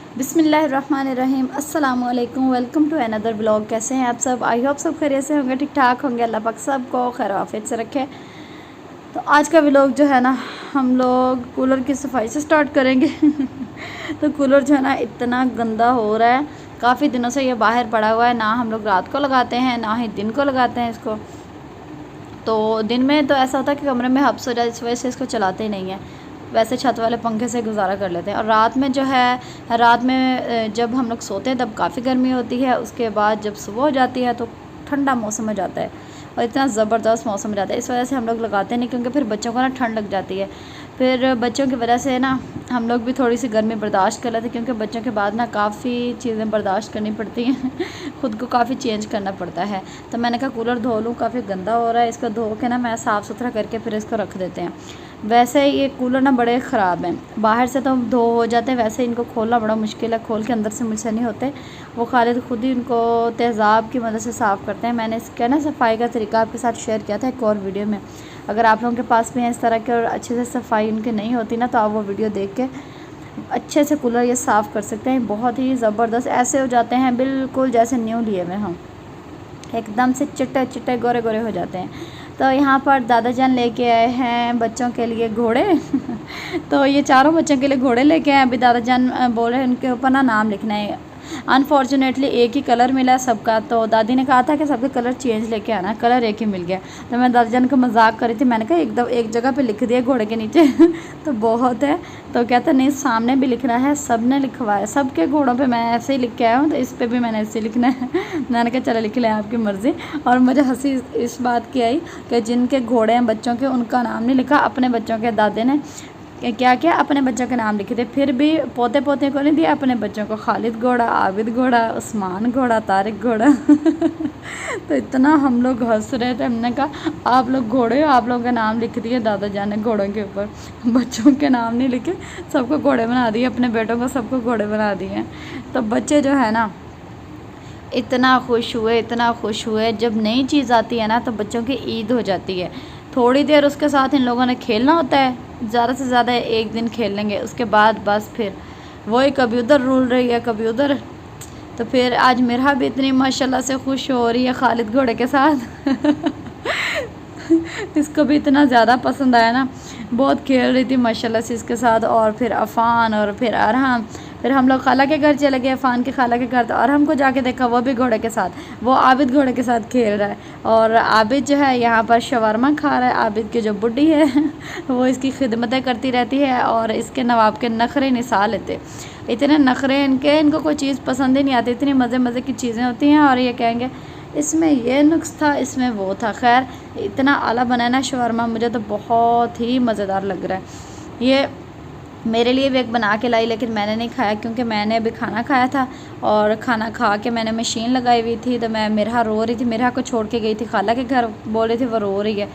बिस्मिल्लाहिर्रहमानिर्रहीम अस्सलाम वालेकुम। Welcome to another blog. कैसे हैं आप सब? आई होप सब खैरियत से होंगे, ठीक ठाक होंगे। अल्लाह पाक सबको खैर आफियत से रखे। तो आज का ब्लॉग जो है ना, हम लोग कूलर की सफाई से स्टार्ट करेंगे। तो कूलर जो है ना इतना गंदा हो रहा है, काफ़ी दिनों से ये बाहर पड़ा हुआ है। ना हम लोग रात को लगाते हैं ना ही दिन को लगाते हैं इसको। तो दिन में तो ऐसा होता है कि कमरे में हब्स हो जाए, इस वजह से इसको चलाते ही नहीं है। वैसे छत वाले पंखे से गुजारा कर लेते हैं। और रात में जो है, रात में जब हम लोग सोते हैं तब काफ़ी गर्मी होती है। उसके बाद जब सुबह हो जाती है तो ठंडा मौसम हो जाता है और इतना ज़बरदस्त मौसम हो जाता है। इस वजह से हम लोग लगाते नहीं, क्योंकि फिर बच्चों को ना ठंड लग जाती है। फिर बच्चों की वजह से ना हम लोग भी थोड़ी सी गर्मी बर्दाश्त कर लेते हैं, क्योंकि बच्चों के बाद ना काफ़ी चीज़ें बर्दाश्त करनी पड़ती हैं। ख़ुद को काफ़ी चेंज करना पड़ता है। तो मैंने कहा कूलर धो लूँ, काफ़ी गंदा हो रहा है, इसको धो के ना मैं साफ़ सुथरा करके फिर इसको रख देते हैं। वैसे ये कूलर ना बड़े ख़राब हैं, बाहर से तो धो हो जाते हैं, वैसे इनको खोलना बड़ा मुश्किल है। खोल के अंदर से मुझसे नहीं होते। वो खालिद खुद ही इनको तेज़ाब की मदद से साफ़ करते हैं। मैंने इसका ना सफाई का तरीका आपके साथ शेयर किया था एक और वीडियो में। अगर आप लोगों के पास भी हैं इस तरह के और अच्छे से सफाई उनकी नहीं होती ना, तो आप वो वीडियो देख के अच्छे से कूलर ये साफ़ कर सकते हैं। बहुत ही ज़बरदस्त ऐसे हो जाते हैं बिल्कुल जैसे न्यू लिए हुए हों, एकदम से चिट्टे चिट्टे गोरे गोरे हो जाते हैं। तो यहाँ पर दादा जान लेके आए हैं बच्चों के लिए घोड़े। तो ये चारों बच्चों के लिए घोड़े लेके आए। अभी दादा जान बोल रहे हैं उनके ऊपर ना नाम लिखना है। अनफॉर्चुनेटली एक ही कलर मिला सबका, तो दादी ने कहा था कि सबके कलर चेंज लेके आना, कलर एक ही मिल गया। तो मैं दादा जान को मजाक करी थी, मैंने कहा एकदम एक जगह पे लिख दिया घोड़े के नीचे। तो बहुत है। तो कहता नहीं सामने भी लिखना है, सब ने लिखवाया, सबके घोड़ों पे मैं ऐसे ही लिख के आया हूँ, तो इस पर भी मैंने ऐसे लिखना है। मैंने कहा चलो लिख लें, आपकी मर्ज़ी। और मुझे हंसी इस बात की आई कि जिनके घोड़े हैं बच्चों के, उनका नाम नहीं लिखा, अपने बच्चों के दादे ने क्या क्या अपने बच्चों के नाम लिखे थे। फिर भी पोते पोते को नहीं दिया, अपने बच्चों को खालिद घोड़ा, आबिद घोड़ा, उस्मान घोड़ा, तारिक घोड़ा। तो इतना हम लोग हंस रहे थे। हमने कहा आप लोग घोड़े हो, आप लोगों का नाम लिख दिए दादा जान ने घोड़ों के ऊपर, बच्चों के नाम नहीं लिखे, सबको घोड़े बना दिए, अपने बेटों को सबको घोड़े बना दिए। तो बच्चे जो है ना इतना खुश हुए, इतना खुश हुए। जब नई चीज़ आती है ना तो बच्चों की ईद हो जाती है। थोड़ी देर उसके साथ इन लोगों ने खेलना होता है, ज़्यादा से ज़्यादा एक दिन खेल लेंगे, उसके बाद बस फिर वही कभी उधर रूल रही है कभी उधर। तो फिर आज मिरहा भी इतनी माशाल्लाह से खुश हो रही है खालिद घोड़े के साथ। इसको भी इतना ज़्यादा पसंद आया ना, बहुत खेल रही थी माशाल्लाह से इसके साथ। और फिर अफ़ान और फिर अरहम, फिर हम लोग खाला के घर चले गए, अफ़ान के खाला के घर। तो अरहम को जाके देखा, वो भी घोड़े के साथ, वो आबिद घोड़े के साथ खेल रहा है। और आबिद जो है यहाँ पर शवरमा खा रहा है। आबिद की जो बुड्ढी है वो इसकी खिदमतें करती रहती है और इसके नवाब के नखरे निसा लेते। इतने नखरे इनके, इनको कोई चीज़ पसंद ही नहीं आती, इतनी मज़े मज़े की चीज़ें होती हैं। और ये कहेंगे इसमें ये नुक्स था, इसमें वो था। खैर इतना आला बनाना शवरमा मुझे तो बहुत ही मज़ेदार लग रहा है। ये मेरे लिए भी एक बना के लाई, लेकिन मैंने नहीं खाया, क्योंकि मैंने अभी खाना खाया था। और खाना खा के मैंने मशीन लगाई हुई थी, तो मैं मिरहा रो रही थी, मिरहा को छोड़ के गई थी खाला के घर, बोल रही थी वो रो रही है।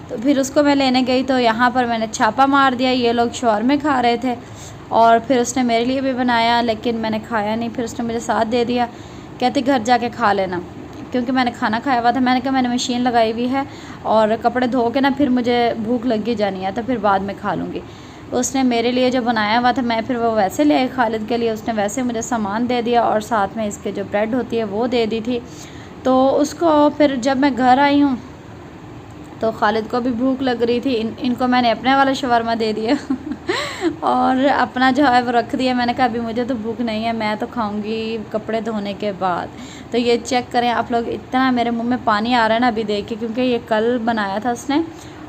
तो फिर उसको मैं लेने गई, तो यहाँ पर मैंने छापा मार दिया। ये लोग शौरमे खा रहे थे और फिर उसने मेरे लिए भी बनाया, लेकिन मैंने खाया नहीं। फिर उसने मुझे साथ दे दिया, कहती घर जाके खा लेना, क्योंकि मैंने खाना खाया हुआ था। मैंने कहा मैंने मशीन लगाई हुई है और कपड़े धो के ना फिर मुझे भूख लगी जानी है, तो फिर बाद में खा लूँगी। उसने मेरे लिए जो बनाया हुआ था, मैं फिर वो वैसे ले आई खालिद के लिए, उसने वैसे मुझे सामान दे दिया और साथ में इसके जो ब्रेड होती है वो दे दी थी। तो उसको फिर जब मैं घर आई हूँ तो खालिद को भी भूख लग रही थी, इनको मैंने अपने वाला शवरमा दे दिया। और अपना जो है वो रख दिया। मैंने कहा अभी मुझे तो भूख नहीं है, मैं तो खाऊंगी कपड़े धोने के बाद। तो ये चेक करें आप लोग, इतना मेरे मुंह में पानी आ रहा है ना अभी देख के, क्योंकि ये कल बनाया था उसने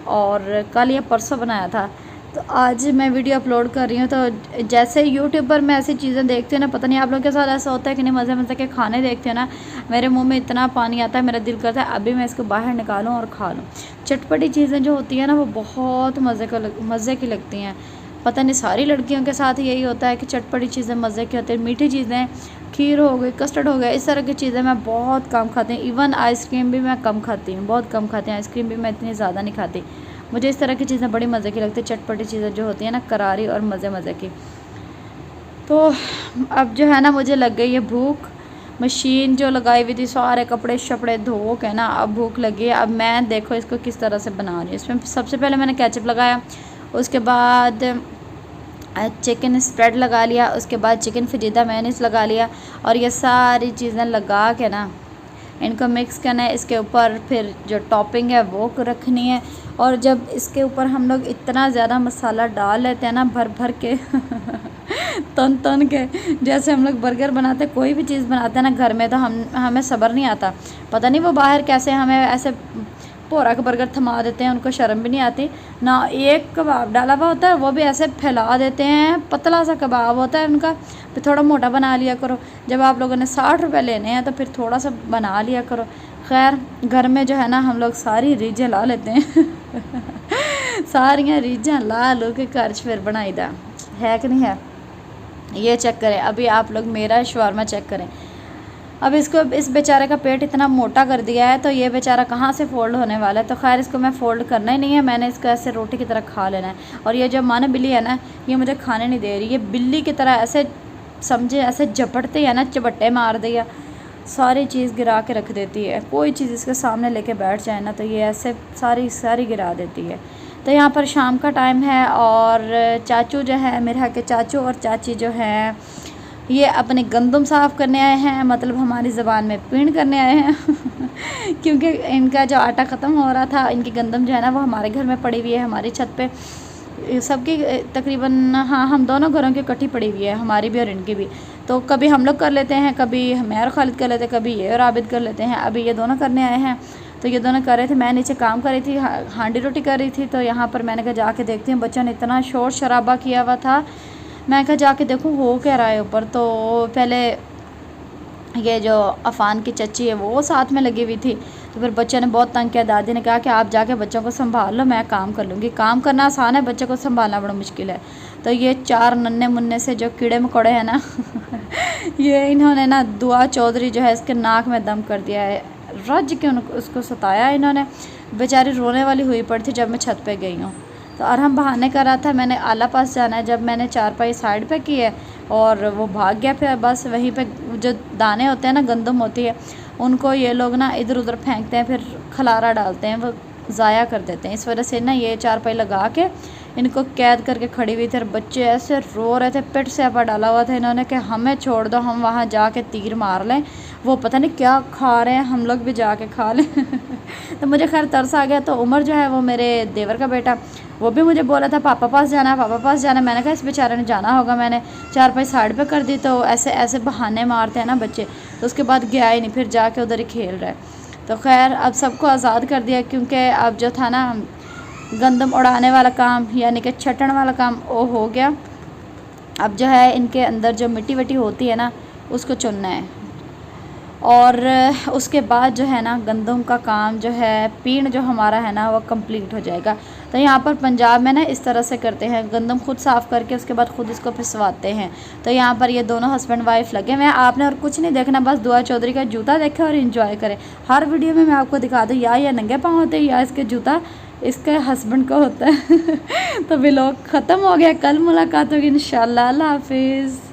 और कल या परसों बनाया था। तो आज मैं वीडियो अपलोड कर रही हूँ। तो जैसे यूट्यूब पर मैं ऐसी चीज़ें देखती हूँ ना, पता नहीं आप लोगों के साथ ऐसा होता है कि नहीं, मज़े मज़े के खाने देखते हो ना, मेरे मुंह में इतना पानी आता है, मेरा दिल करता है अभी मैं इसको बाहर निकालूं और खा लूँ। चटपटी चीज़ें जो होती हैं ना वो बहुत मज़े की लगती हैं। पता नहीं सारी लड़कियों के साथ यही होता है कि चटपटी चीज़ें मज़े की होती हैं। मीठी चीज़ें, खीर हो गई, कस्टर्ड हो गया, इस तरह की चीज़ें मैं बहुत कम खाती हूँ। इवन आइसक्रीम भी मैं कम खाती हूँ, बहुत कम खाती हूँ। आइसक्रीम भी मैं इतनी ज़्यादा नहीं खाती। मुझे इस तरह की चीज़ें बड़ी मज़े की लगती है, चटपटी चीज़ें जो होती हैं ना, करारी और मज़े की। तो अब जो है ना मुझे लग गई है भूख। मशीन जो लगाई हुई थी, सारे कपड़े शपड़े धो के ना अब भूख लगी है। अब मैं देखो इसको किस तरह से बना रही हूँ। इसमें सबसे पहले मैंने केचप लगाया, उसके बाद चिकन स्प्रेड लगा लिया, उसके बाद चिकन फजीदा मेयोनीज लगा लिया और ये सारी चीज़ें लगा के ना इनको मिक्स करना है। इसके ऊपर फिर जो टॉपिंग है वो रखनी है। और जब इसके ऊपर हम लोग इतना ज़्यादा मसाला डाल लेते हैं ना भर भर के तन तन के, जैसे हम लोग बर्गर बनाते हैं, कोई भी चीज़ बनाते हैं ना घर में, तो हमें सब्र नहीं आता। पता नहीं वो बाहर कैसे हमें ऐसे पोरा का बर्गर थमा देते हैं, उनको शर्म भी नहीं आती ना। एक कबाब डाला हुआ होता है वो भी ऐसे फैला देते हैं, पतला सा कबाब होता है उनका, फिर थोड़ा मोटा बना लिया करो। जब आप लोगों ने 60 रुपये लेने हैं तो फिर थोड़ा सा बना लिया करो। खैर घर में जो है ना हम लोग सारी रीझें ला लेते हैं सारियाँ रीझें ला लो के कर्ज फिर बनाई दा है कि नहीं है। ये चेक करें, अभी आप लोग मेरा शवारमा चेक करें। अब इसको, इस बेचारे का पेट इतना मोटा कर दिया है तो ये बेचारा कहाँ से फोल्ड होने वाला है। तो खैर इसको मैं फ़ोल्ड करना ही नहीं है, मैंने इसको ऐसे रोटी की तरह खा लेना है। और ये जो माना बिल्ली है ना, ये मुझे खाने नहीं दे रही। ये बिल्ली की तरह ऐसे समझे ऐसे झपटते हैं ना, चबट्टे मार दिया, सारी चीज़ गिरा के रख देती है। कोई चीज़ इसके सामने लेके बैठ जाए ना तो ये ऐसे सारी गिरा देती है। तो यहाँ पर शाम का टाइम है और चाचू जो है, मेरे यहाँ के चाचू और चाची जो हैं, ये अपने गंदम साफ़ करने आए हैं, मतलब हमारी ज़बान में पीण करने आए हैं क्योंकि इनका जो आटा ख़त्म हो रहा था, इनकी गंदम जो है ना वो हमारे घर में पड़ी हुई है, हमारी छत पे सबकी तकरीबन, हाँ हम दोनों घरों की इकट्ठी पड़ी हुई है, हमारी भी और इनकी भी। तो कभी हम लोग कर लेते हैं, कभी मैं और खालिद कर लेते हैं, कभी ये और आबिद कर लेते हैं। अभी ये दोनों करने आए हैं तो ये दोनों कर रहे थे, मैं नीचे काम कर रही थी, हांडी रोटी कर रही थी। तो यहाँ पर मैंने कहा जाके देखती हूँ, बच्चों ने इतना शोर शराबा किया हुआ था, मैं कहा जाके देखूँ हो क्या रहा है ऊपर। तो पहले ये जो अफ़ान की चच्ची है वो साथ में लगी हुई थी, तो फिर बच्चे ने बहुत तंग किया। दादी ने कहा कि आप जाके बच्चों को संभाल लो, मैं काम कर लूँगी। काम करना आसान है, बच्चे को संभालना बड़ा मुश्किल है। तो ये 4 नन्हे मुन्ने से जो कीड़े मकोड़े हैं ना ये इन्होंने ना दुआ चौधरी जो है इसके नाक में दम कर दिया है, रज के उसको सताया इन्होंने। बेचारी रोने वाली हुई पड़ी थी जब मैं छत पे गई हूँ। तो अरहम बहाने कर रहा था मैंने आला पास जाना है, जब मैंने चारपाई साइड पे की है और वो भाग गया। फिर बस वहीं पे जो दाने होते हैं ना, गंदम होती है, उनको ये लोग ना इधर उधर फेंकते हैं, फिर खलारा डालते हैं, वो ज़ाया कर देते हैं। इस वजह से ना ये चारपाई लगा के इनको कैद करके खड़ी हुई थी और बच्चे ऐसे रो रहे थे, पेट से आपा डाला हुआ था इन्होंने कि हमें छोड़ दो, हम वहाँ जाके तीर मार लें, वो पता नहीं क्या खा रहे हैं, हम लोग भी जाके खा लें तो मुझे खैर तरस आ गया। तो उमर जो है वो मेरे देवर का बेटा, वो भी मुझे बोला था पापा पास जाना है, पापा पास जाना है। मैंने कहा इस बेचारे ने जाना होगा, मैंने चारपाई साइड पे कर दी। तो ऐसे ऐसे बहाने मारते हैं ना बच्चे, तो उसके बाद गया ही नहीं, फिर जाके उधर ही खेल रहा है। तो खैर अब सबको आज़ाद कर दिया, क्योंकि अब जो था ना गंदम उड़ाने वाला काम यानी कि छटन वाला काम वो हो गया। अब जो है इनके अंदर जो मिट्टी वट्टी होती है ना उसको चुनना है, और उसके बाद जो है ना गंदम का काम जो है, पीण जो हमारा है ना वो कंप्लीट हो जाएगा। तो यहाँ पर पंजाब में ना इस तरह से करते हैं, गंदम खुद साफ़ करके उसके बाद खुद इसको पिसवाते हैं। तो यहाँ पर ये दोनों हस्बैंड वाइफ लगे हुए हैं। आपने और कुछ नहीं देखना, बस दुआ चौधरी का जूता देखें और इंजॉय करें। हर वीडियो में मैं आपको दिखा दूँ या ये नंगे पाँव होते हैं या इसके जूता इसके हस्बैंड का होता है तो व्लॉग ख़त्म हो गया, कल मुलाकात होगी इंशाल्लाह। अल्लाह हाफिज़।